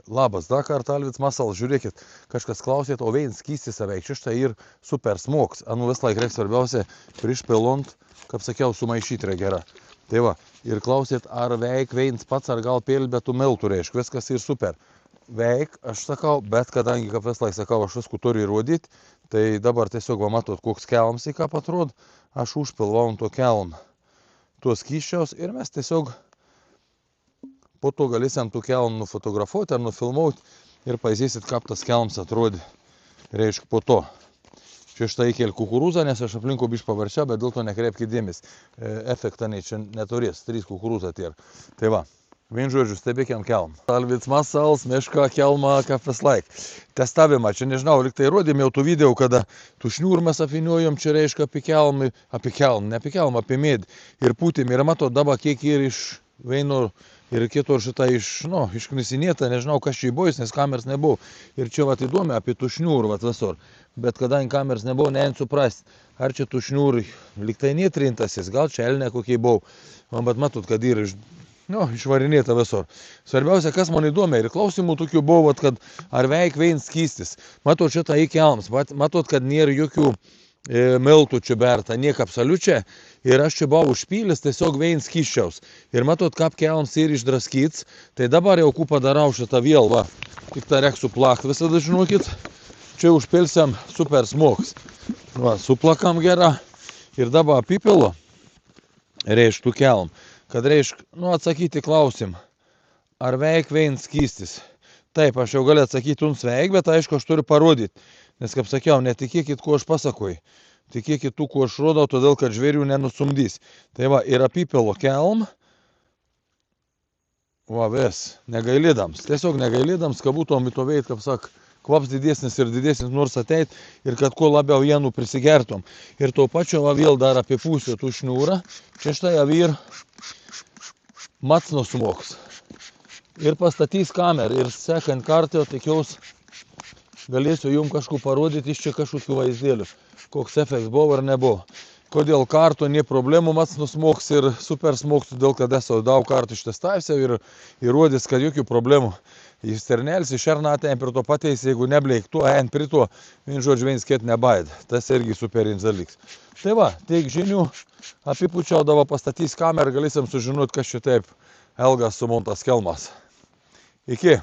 Labas, dar kartą Alvids Masalas, žiūrėkit, kažkas klausėt, o vien skystis aveik šitą ir super smogs. Anu vis laik reikia svarbiausia prieš pelont, kaip sakiau, sumaišyti yra gera. Tai va, ir klausėt, ar veik veins pats, ar gal pėlbėtų meltų reiškia, viskas ir super. Veik, aš sakau, bet kadangi, kaip vis laik sakau, aš visku turiu įrodyti, tai dabar tiesiog va matot, koks kelms į ką atrod, aš užpilvau ant to kelm tuos skyščiaus ir mes tiesiog po to galėsim tų kelm nufotografuoti ar nufilmuoti ir pažiūrėsit, kaip tas kelms atrodė, reiškia, po to. Čia štai įkel kukurūzą, nes aš aplinkų biškai pavarčiau, bet dėl to nekreipkite dėmesį. Efektą čia neturės, 3 kukurūzą tie. Tai va, vien žodžiu, stebėkiam kelm. Alvids Masalas, meška kelma, kaip vis laik. Testavimą, čia nežinau, lyg tai rodėm jau tų video, kada tų šniūrmas apiniojom, čia reiškia apie medį. Ir pūtėm, ir mato dabar kiek ir iš veino ir kitur šitą išknisinėta, nežinau, kas čia įbojus, nes kameras nebuvo. Ir čia vat įdomi apie tų šniūrų vat visur. Bet kadangi kameras nebuvo, neint suprast, ar čia tų šniūrų lyg tai netrintasis, gal čia elne kokie buvo. Bet matot, kad yra išvarinėta visur. Svarbiausia, kas man įdomi, ir klausimų tokių buvo, kad ar veik vein skystis. Matot šitą į kelms, matot, kad nėra jokių miltų čia berta, niek absoliučiai. Ir aš čia buvau užpylis tiesiog vein skyščiaus. Ir matot, kaip kelms ir išdraskyts. Tai dabar jau ku padarau šitą vėl, va. Tik tą reik suplakt visada, žinokit. Čia užpilsiam super smogs. Va, suplakam gerą. Ir dabar apipilu. Reiškia kelm. Kad reiškia, atsakyti klausim. Ar veik vein skystis? Taip, aš jau galiu atsakyti veik, bet aišku, aš turiu parodyti. Nes, kaip sakiau, netikėkit, kuo aš pasakoju. Tikėkit tų, kuo aš rodau, todėl, kad žvėrių nenusumdys. Tai va, ir apipilo kelm. Va, vis, negailydams. Tiesiog negailydams, kad būtum įtovėjt, kaip sak, kvaps didesnis ir didesnis nors ateit. Ir kad kuo labiau jenų prisigertum. Ir to pačio va vėl dar apipūsiu tų šniūrą. Čia štai avir macno smogs. Ir pastatys kamerą. Ir sekant kartą, tikiuosi, galėsiu jums kažką parodyti iš čia kažkokių vaizdėlių. Koks efektas buvo ar nebuvo. Kodėl kartų nie problemų mats nusmoks ir super smogs, todėl kad esu daug kartų ištestavęs ir įrodys, kad jokių problemų. Jis ternelis iš ernatėm per to pateis, jeigu nebleik tuo, ent prie to, vien žodžiu, vien skėt nebaid. Tas irgi superinis dalyks. Tai va, tiek žinių, apipučiau, dabar pastatys kamerą, galėsim sužinoti, kas čia taip elgas sumontas kelmas. Iki.